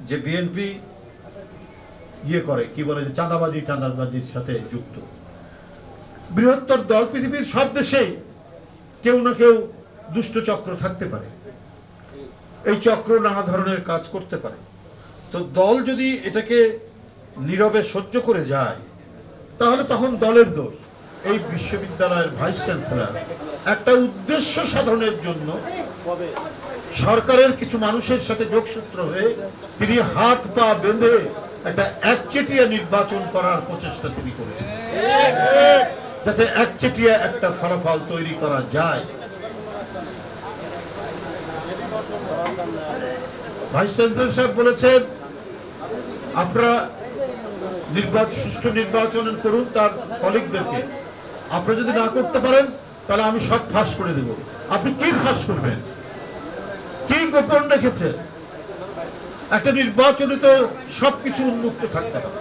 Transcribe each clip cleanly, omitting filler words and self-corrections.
যে বিএনপি ইয়ে করে কি বলে যে চাঁদাবাজির সাথে যুক্ত। বৃহত্তর দল পৃথিবীর সব দেশেই কেউ না কেউ দুষ্ট চক্র থাকতে পারে, এই চক্র নানা ধরনের কাজ করতে পারে। তো দল যদি এটাকে নীরবে সহ্য করে যায় তাহলে তখন দলের দোষ। এই বিশ্ববিদ্যালয়ের ভাইস চ্যান্সেলর একটা উদ্দেশ্য সাধনের জন্য সরকারের কিছু মানুষের সাথে যোগসূত্র হয়ে তিনি হাত পা বেঁধে একটা একচেটিয়া নির্বাচন করার প্রচেষ্টা তিনি করেছেন, যাতে একচেটিয়া একটা ফলাফল তৈরি করা যায়। ভাইস চ্যান্সেলর সাহেব বলেছেন আপনারা সুষ্ঠু নির্বাচন করুন তার কলিগদেরকে, আপনারা যদি না করতে পারেন তাহলে আমি সব ফাঁস করে দেব। আপনি কি ফাঁস করবেন? কি গোপন রেখেছেন? একটা নির্বাচনে তো সবকিছু উন্মুক্ত থাকতে হবে।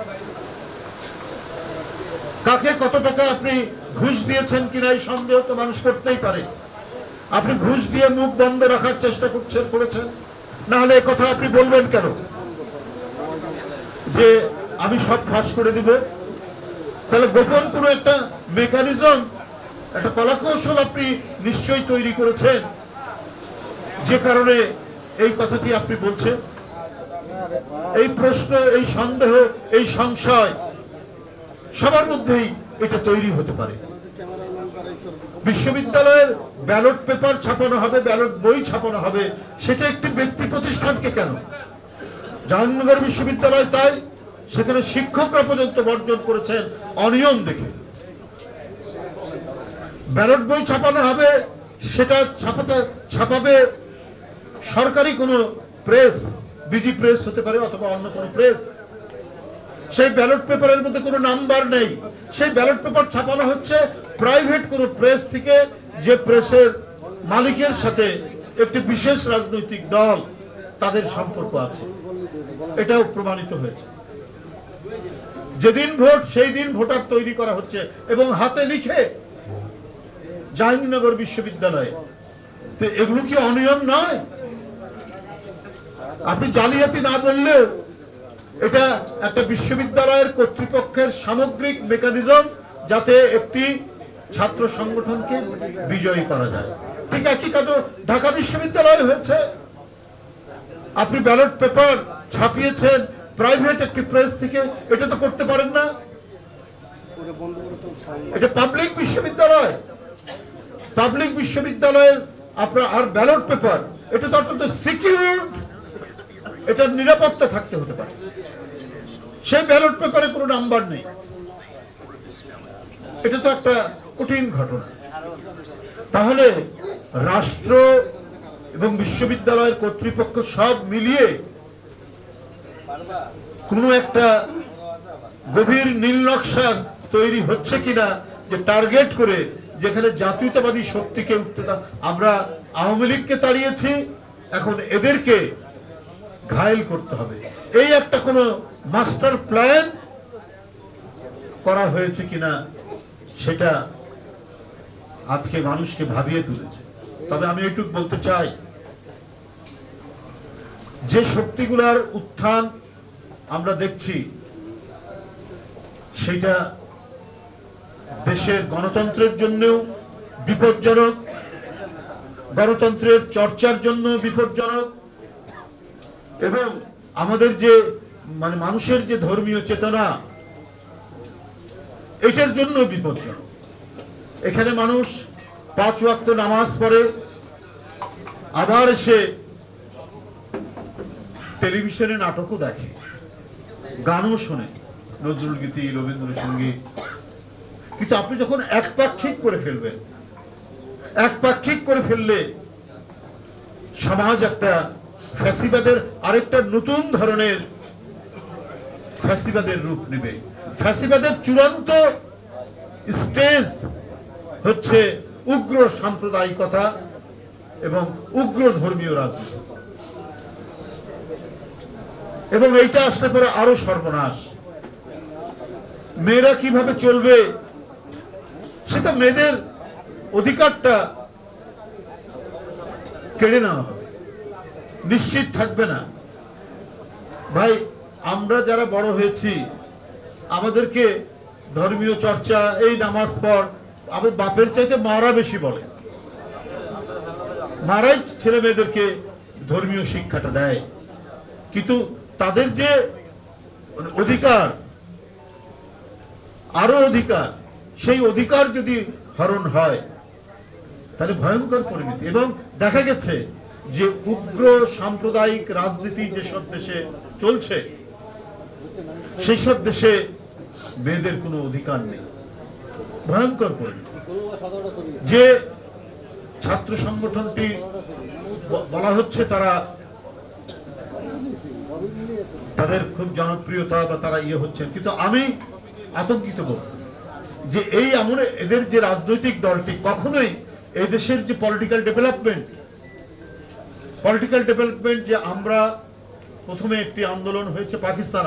কাকে কত টাকা আপনি ঘুষ দিয়েছেন কিনা এই সন্দেহ তো মানুষ করতেই পারে। আপনি ঘুষ দিয়ে মুখ বন্ধ রাখার চেষ্টা করেছেন, না হলে কথা আপনি বলবেন কেন যে আমি সব ফাঁস করে দিব? তাহলে গোপন কোনো একটা মেকানিজম, একটা কলাকৌশল আপনি নিশ্চয়ই তৈরি করেছেন, যে কারণে এই কথাটি আপনি বলছেন। এই প্রশ্ন, এই সন্দেহ, এই সংশয় সবার মধ্যেই এটা তৈরি হতে পারে। বিশ্ববিদ্যালয়ের ব্যালট পেপার ছাপানো হবে, ব্যালট বই ছাপানো হবে, সেটা একটি ব্যক্তি প্রতিষ্ঠানকে কেন? জাহাঙ্গীরনগর বিশ্ববিদ্যালয় তাই সেখানে শিক্ষকরা পর্যন্ত বর্জন করেছেন অনিয়ম দেখে। ব্যালট বই ছাপানো হবে, সেটা ছাপাবে সরকারি কোনো প্রেস, বিজি প্রেস হতে পারে অথবা অন্য কোনো প্রেস। সেই ব্যালট পেপারের মধ্যে কোনো নাম্বার নেই, সেই ব্যালট পেপার ছাপানো হচ্ছে প্রাইভেট কোনো প্রেস থেকে, যে প্রেসের মালিকের সাথে একটি বিশেষ রাজনৈতিক দল তাদের সম্পর্ক আছে। এটাও প্রমাণিত হয়েছে। যেদিন ভোট সেই দিন ভোটার তৈরি করা হচ্ছে এবং হাতে লিখে জাহাঙ্গীরনগর বিশ্ববিদ্যালয়ে। তো এগুলো কি অনিয়ম নয়? আপনি জালিয়াতি না বললেও এটা একটা বিশ্ববিদ্যালয়ের কর্তৃপক্ষের সামগ্রিক মেকানিজম, যাতে একটি ছাত্র সংগঠনকে বিজয়ী করা যায়। ঠিক একই কাজ ঢাকা বিশ্ববিদ্যালয়ে হয়েছে। আপনি ব্যালট পেপার ছাপিয়েছেন প্রাইভেট একটি প্রেস থেকে, এটা তো করতে পারেন না। এটা পাবলিক বিশ্ববিদ্যালয়, পাবলিক বিশ্ববিদ্যালয়ের আপনার আর ব্যালট পেপার এটা তো অত্যন্ত সিকিউরড, এটার নিরাপত্তা থাকতে হতে পারে। সেই ব্যালট পেপারে কোনো নাম্বার নেই, এটা তো একটা কঠিন ঘটনা। তাহলে রাষ্ট্র এবং বিশ্ববিদ্যালয়ের কর্তৃপক্ষ সব মিলিয়ে কোনো একটা গভীর নীল নকশা তৈরি হচ্ছে কিনা, যে টার্গেট করে যেখানে জাতীয়তাবাদী শক্তিকে উঠতে, আমরা আওয়ামী লীগকে তাড়িয়েছি, এখন এদেরকে ঘায়েল করতে হবে, এই একটা কোনো মাস্টার প্ল্যান করা হয়েছে কিনা সেটা আজকে মানুষকে ভাবিয়ে তুলেছে। তবে আমি এইটুকু বলতে চাই, যে শক্তিগুলার উত্থান আমরা দেখছি সেটা দেশের গণতন্ত্রের জন্যও বিপজ্জনক, গণতন্ত্রের চর্চার জন্য বিপজ্জনক, এবং আমাদের যে মানুষের যে ধর্মীয় চেতনা এটার জন্য বিপজ্জনক। এখানে মানুষ 5 ওয়াক্ত নামাজ পড়ে, আবার এসে টেলিভিশনে নাটকও দেখে, গানও শোনে, নজরুল গীতি, রবীন্দ্রসঙ্গীত। কিন্তু আপনি যখন একপাক্ষিক করে ফেলবেন, একপাক্ষিক করে ফেললে সমাজ একটা ফ্যাসিবাদের আরেকটা নতুন ধরনের ফ্যাসিবাদের রূপ নেবে। ফ্যাসিবাদের চূড়ান্ত স্টেজ হচ্ছে উগ্র সাম্প্রদায়িকতা এবং উগ্র ধর্মীয় রাজনীতি, এবং এইটা আসলে পরে আরো সর্বনাশ। মেয়েরা কিভাবে চলবে সেটা মেয়েদের অধিকারটা কেড়ে নেওয়া হবে, নিশ্চিত থাকবে না। ভাই আমরা যারা বড় হয়েছি আমাদেরকে ধর্মীয় চর্চা এই নামাজ পড়, আমার বাপের চাইতে মারা বেশি বলে, মারাই ছেলে মেয়েদেরকে ধর্মীয় শিক্ষাটা দেয়। কিন্তু তাদের যে অধিকার, আরো অধিকার, সেই অধিকার যদি হরণ হয় তাহলে ভয়ঙ্কর পরিণতি। এবং দেখা গেছে যে উগ্র সাম্প্রদায়িক রাজনীতি যেসব দেশে চলছে সেই সব দেশে মেয়েদের কোনো অধিকার নেই, ভয়ঙ্কর পরিণতি। যে ছাত্র সংগঠনটি বলা হচ্ছে তাদের খুব জনপ্রিয়তা বা তারা ইয়ে হচ্ছেন, কিন্তু আমি আতঙ্কিত বোধ যে এই এমন এদের যে রাজনৈতিক দলটি কখনোই এই দেশের যে পলিটিক্যাল ডেভেলপমেন্ট যে আমরা প্রথমে একটি আন্দোলন হয়েছে পাকিস্তান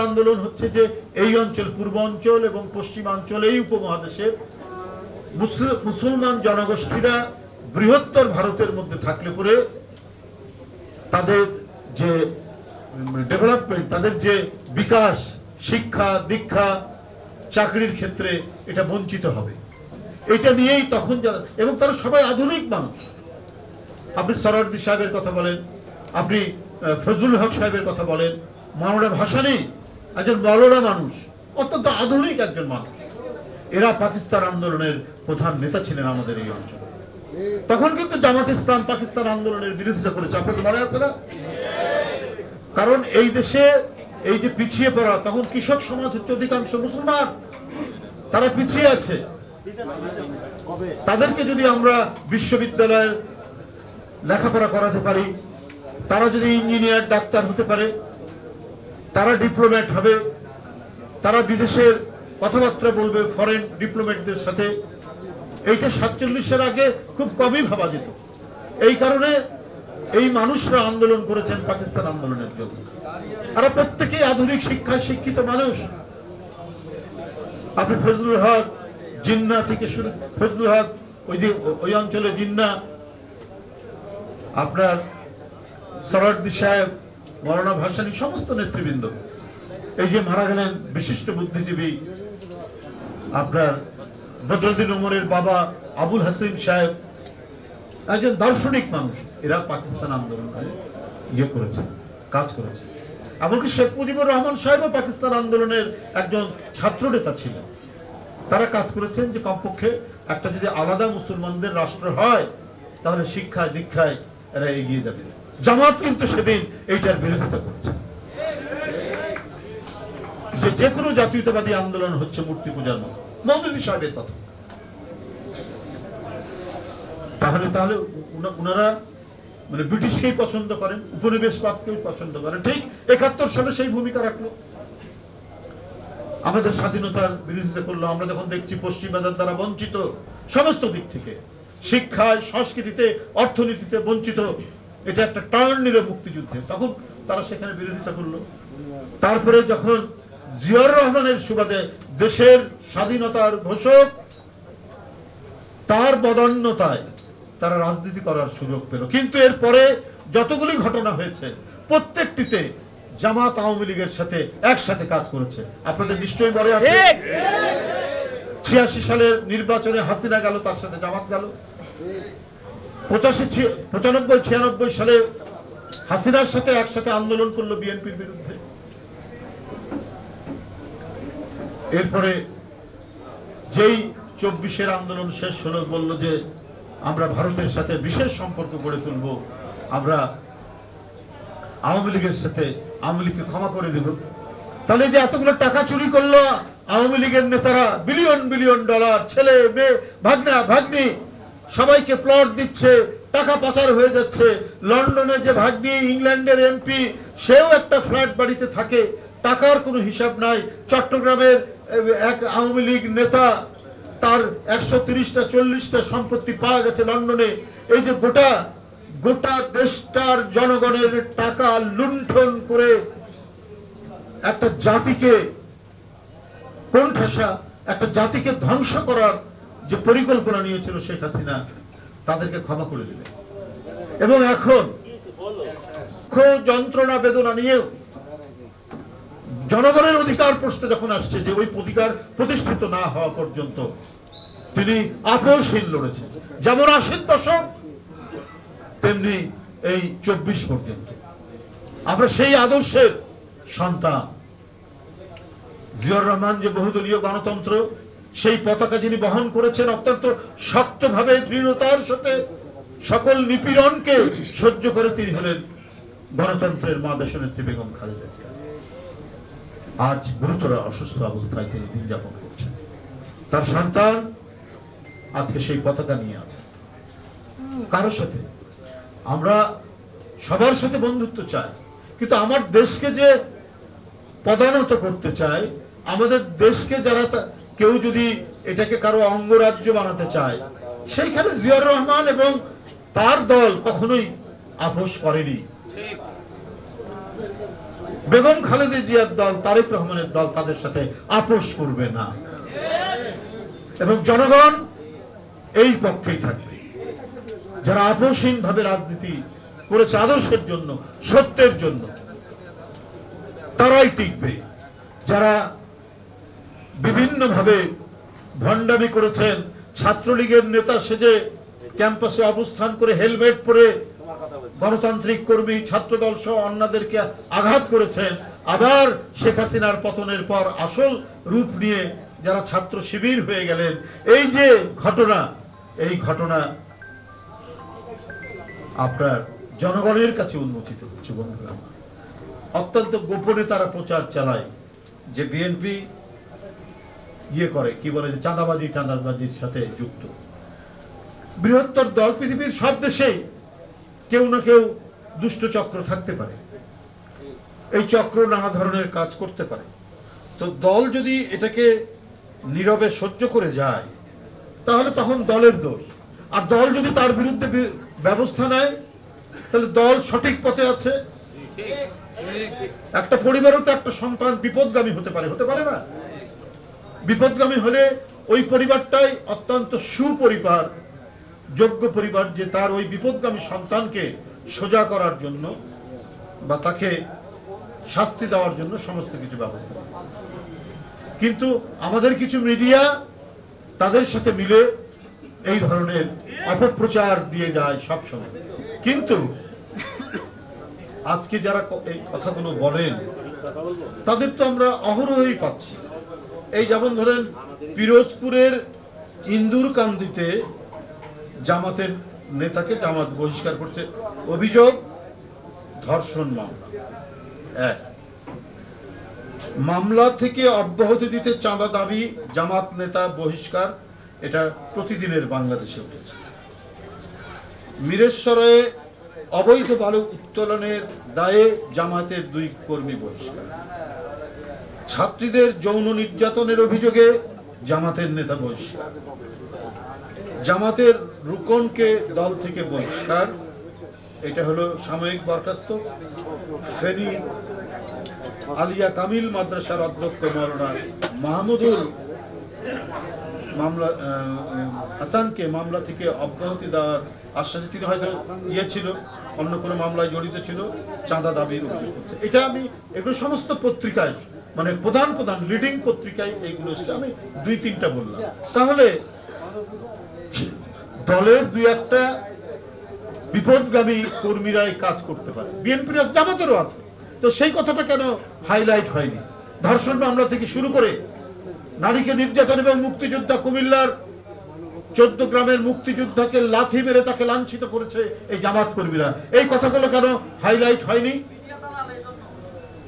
আন্দোলন হচ্ছে যে এই অঞ্চল, পূর্বাঞ্চল এবং পশ্চিমাঞ্চল, এই উপমহাদেশের মুসলমান জনগোষ্ঠীরা বৃহত্তর ভারতের মধ্যে থাকলে পরে তাদের যে ডেভেলপমেন্ট, তাদের যে বিকাশ, শিক্ষা দীক্ষা, চাকরির ক্ষেত্রে এটা বঞ্চিত হবে, এটা নিয়েই তখন যারা, এবং তারা সবাই আধুনিক মানুষ। আপনি সরওয়ার্দী সাহেবের কথা বলেন, আপনি ফজলুল হক সাহেবের কথা বলেন, মাওলানা ভাসানী একজন বড়রা মানুষ, অত্যন্ত আধুনিক একজন মানুষ। এরা পাকিস্তান আন্দোলনের প্রধান নেতা ছিলেন আমাদের এই অঞ্চলে। তখন কিন্তু জামাত ইসলাম পাকিস্তান আন্দোলনের বিরোধিতা করেছে, আপনাদের মনে আছে না? কারণ এই দেশে এই যে পিছিয়ে পড়া, তখন কৃষক সমাজ হচ্ছে অধিকাংশ মুসলমান, তারা পিছিয়ে আছে। তাদেরকে যদি আমরা বিশ্ববিদ্যালয়ে লেখাপড়া করাতে পারি, তারা যদি ইঞ্জিনিয়ার ডাক্তার হতে পারে, তারা ডিপ্লোম্যাট হবে, তারা বিদেশের কথাবার্তা বলবে ফরেন ডিপ্লোম্যাটদের সাথে, এইটা 47-এর আগে খুব কমই ভাবা যেত। এই কারণে এই মানুষরা আন্দোলন করেছেন পাকিস্তান আন্দোলনের জন্য। আর প্রত্যেকেই আধুনিক শিক্ষায় শিক্ষিত মানুষ। আপনি ফজলুল হক জিন্না থেকে শুরু, ফজলুল হক ওই অঞ্চলে জিন্না, আপনার সরওয়ার্দী সাহেব, মাওলানা ভাসানী, সমস্ত নেতৃবৃন্দ, এই যে মারা গেলেন বিশিষ্ট বুদ্ধিজীবী আপনার বদরুদ্দিন উমরের বাবা আবুল হাসিম সাহেব, একজন দার্শনিক মানুষ, এরা পাকিস্তান আন্দোলনে ইয়ে করেছে, কাজ করেছে। এমনকি শেখ মুজিবুর রহমান সাহেবও পাকিস্তান আন্দোলনের একজন ছাত্র নেতা ছিলেন। তারা কাজ করেছেন যে কমপক্ষে একটা যদি আলাদা মুসলমানদের রাষ্ট্র হয় তাহলে শিক্ষায় দীক্ষায় এরা এগিয়ে যাবে। জামাত কিন্তু সেদিন এইটার বিরোধিতা করছে, যে কোনো জাতীয়তাবাদী আন্দোলন হচ্ছে মূর্তি পূজার মতো, মৌদুদী সাহেবের কথা। তাহলে উনারা মানে ব্রিটিশকেই পছন্দ করেন, উপনিবেশবাদকেও পছন্দ করেন। ঠিক 71 সালে সেই ভূমিকা রাখলো, আমাদের স্বাধীনতার বিরোধিতা করলো। আমরা যখন দেখছি পশ্চিমাদের দ্বারা বঞ্চিত, সমস্ত দিক থেকে, শিক্ষায়, সংস্কৃতিতে, অর্থনীতিতে বঞ্চিত, এটা একটা টার্ন নিল মুক্তিযুদ্ধে, তখন তারা সেখানে বিরোধিতা করলো। তারপরে যখন জিয়াউর রহমানের সুবাদে দেশের স্বাধীনতার ঘোষক, তার বদান্যতায় তারা রাজনীতি করার সুযোগ পেল। কিন্তু এরপরে যতগুলি ঘটনা হয়েছে প্রত্যেকটিতে জামাত আওয়ামী লীগের সাথে একসাথে কাজ করেছে। আপনাদের নিশ্চয়ই মনে আছে 86 সালের নির্বাচনে হাসিনা গেল, তার সাথে জামাত গেল। 85, 95, 96 সালে হাসিনার সাথে একসাথে আন্দোলন করলো বিএনপির বিরুদ্ধে। এরপরে যেই 24-এর আন্দোলন শেষ হলো, বলল যে আমরা ভারতের সাথে বিশেষ সম্পর্ক গড়ে তুলব, আমরা আওয়ামী লীগের সাথে, আওয়ামী লীগকে ক্ষমা করে দেব। তাহলে যে এতগুলো টাকা চুরি করলো আওয়ামী লীগের নেতারা, বিলিয়ন বিলিয়ন ডলার, ছেলে মেয়ে ভাগনা ভাগ্নি সবাইকে প্লট দিচ্ছে, টাকা পাচার হয়ে যাচ্ছে। লন্ডনে যে ভাগ্নি, ইংল্যান্ডের এমপি, সেও একটা ফ্ল্যাট বাড়িতে থাকে, টাকার কোনো হিসাব নাই। চট্টগ্রামের এক আওয়ামী লীগ নেতা, তার 130টা 40টা সম্পত্তি পাওয়া গেছে লন্ডনে। এই যে গোটা দেশটার জনগণের টাকা লুণ্ঠন করে একটা জাতিকে কোণঠাসা, একটা জাতিকে ধ্বংস করার যে পরিকল্পনা নিয়েছিল শেখ হাসিনা, তাদেরকে ক্ষমা করে দিলেন। এবং এখন দুঃখ যন্ত্রণা বেদনা নিয়েও জনগণের অধিকার প্রশ্ন যখন আসছে যে ওই অধিকার প্রতিষ্ঠিত না হওয়া পর্যন্ত তিনি আপোষহীন লড়েছেন। যেমন ৮০ দশক তেমনি এই ২৪ পর্যন্ত আমরা সেই আদর্শের সন্তান। জিয়াউর রহমান যে বহুদলীয় গণতন্ত্র, সেই পতাকা যিনি বহন করেছেন অত্যন্ত শক্তভাবে দৃঢ়তার সাথে সকল নিপীড়নকে সহ্য করে তিনি হলেন গণতন্ত্রের মা দেশনেত্রী বেগম খালেদা জিয়া। আজ গুরুতর অসুস্থ অবস্থায় তিনি দিন যাপন করছেন। তার সন্তান আজকে সেই পতাকা নিয়ে আছে। কারোর সাথে আমরা সবার সাথে বন্ধুত্ব চাই, কিন্তু আমার দেশকে যে পদানত করতে চায়, আমাদের দেশকে যারা কেউ যদি এটাকে কারো অঙ্গরাজ্য বানাতে চায়, সেইখানে জিয়াউর রহমান এবং তার দল কখনোই আপোষ করেনি। বেগম খালেদা জিয়ার দল, তারেক রহমানের দল তাদের সাথে আপোষ করবে না এবং জনগণ এই পক্ষেই থাকবে। যারা আপোষহীন ভাবে রাজনীতি করেছে আদর্শের জন্য, সত্যের জন্য, তারাই টিকবে। যারা বিভিন্ন ভাবে ভণ্ডামি করেছেন, ছাত্রলীগের নেতা সেজে ক্যাম্পাসে অবস্থান করে হেলমেট পরে গণতান্ত্রিক কর্মী, ছাত্রদল সহ অন্যদেরকে আঘাত করেছেন, আবার শেখ হাসিনার পতনের পর আসল রূপ নিয়ে যারা ছাত্র শিবির হয়ে গেলেন, এই যে ঘটনা, এই ঘটনা আপনার জনগণের কাছে উন্মোচিত হচ্ছে। বন্ধুরা, অত্যন্ত গোপনে তারা প্রচার চালায় যে বিএনপি করে কি বলে যে চাঁদাবাজির সাথে যুক্ত। বৃহত্তর দল পৃথিবীর সব দেশেই কেউ না কেউ দুষ্ট চক্র থাকতে পারে, এই চক্র নানা ধরনের কাজ করতে পারে। তো দল যদি এটাকে নীরবে সহ্য করে যায় তাহলে তখন দলের দোষ, আর দল যদি তার বিরুদ্ধে ব্যবস্থা নেয় তাহলে দল সঠিক পথে আছে। একটা পরিবারও তো একটা সন্তান বিপদগামী হতে পারে না? বিপদগামী হলে ওই পরিবারটাই অত্যন্ত সুপরিবার, যোগ্য পরিবার, যে তার ওই বিপদগামী সন্তানকে সোজা করার জন্য বা তাকে শাস্তি দেওয়ার জন্য সমস্ত কিছু ব্যবস্থা করে। কিন্তু আমাদের কিছু মিডিয়া তাদের সাথে মিলে এই ধরনের অপপ্রচার দিয়ে যায় সবসময়। কিন্তু আজকে যারা এই কথাগুলো বলেন তাদের তো আমরা অহরহই পাচ্ছি। এই যেমন ধরেন পিরোজপুরের ইন্দুরকান্দিতে জামাতের নেতাকে জামাত বহিষ্কার করছে, অভিযোগ ধর্ষণ মামলা। মামলা থেকে অব্যাহতি দিতে চাঁদা দাবি, জামাত নেতা বহিষ্কার। এটা প্রতিদিনের বাংলাদেশে উঠেছে। মিরেশ্বরে অবৈধ বালু উত্তোলনের দায়ে জামাতের 2 কর্মী বহিষ্কার। ছাত্রীদের যৌন নির্যাতনের অভিযোগে জামাতের নেতা বহিষ্কার। জামাতের রুকনকে দল থেকে বহিষ্কার। এটা হলো সাময়িক বরখাস্ত। ফেনী আলিয়া কামিল মাদ্রাসার অধ্যক্ষ মাওলানা মাহমুদুল হাসানকে মামলা থেকে অব্যাহতি দেওয়ার আশ্বাসে, তিনি হয়তো ছিল, অন্য কোনো মামলায় জড়িত ছিল, চাঁদা দাবির অভিযোগ করছে। এটা আমি এগুলো সমস্ত পত্রিকায়, মানে প্রধান লিডিং পত্রিকায় এইগুলো এসেছে। আমি 2-3টা বললাম। তাহলে দলের 2-1টা বিপদগামী কর্মীরাই কাজ করতে পারে, বিএনপির জামাতেরও আছে। তো সেই কথাটা কেন হাইলাইট হয়নি? ধর্ষণ মামলা থেকে শুরু করে নারীকে নির্যাতন এবং মুক্তিযোদ্ধা, কুমিল্লার 14 গ্রামের মুক্তিযোদ্ধাকে লাথি মেরে তাকে লাঞ্ছিত করেছে এই জামাত কর্মীরা, এই কথাগুলো কেন হাইলাইট হয়নি?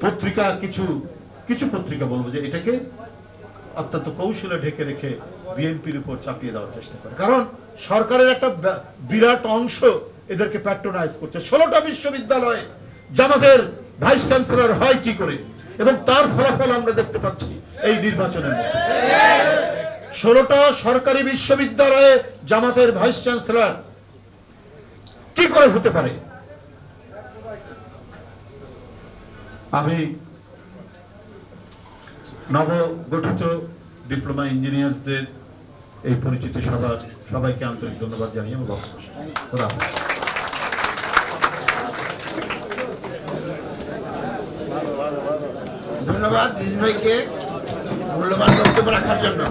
পত্রিকা কিছু পত্রিকা বলবো যে এটাকে অত্যন্ত কৌশলে ঢেকে রেখে বিএনপির উপর চাপিয়ে দেওয়ার চেষ্টা করে, কারণ সরকারের একটা বিরাট অংশ এদেরকে প্যাট্রোনাইজ করছে। 16টা বিশ্ববিদ্যালয়ে জামাতের ভাইস চ্যান্সেলর হয় কি করে, এবং তার ফলাফল আমরা দেখতে পাচ্ছি এই নির্বাচনের মধ্যে। 16টা সরকারি বিশ্ববিদ্যালয়ে জামাতের ভাইস চ্যান্সেলর কি করে হতে পারে? আমি নবগঠিত ডিপ্লোমা ইঞ্জিনিয়ার্সদের এই পরিচিতি সভার সবাইকে আন্তরিক ধন্যবাদ জানিয়ে আমি বক্তব্য শেষ করছি। ধন্যবাদ রিজ ভাইকে মূল্যবান বক্তব্য রাখার জন্য।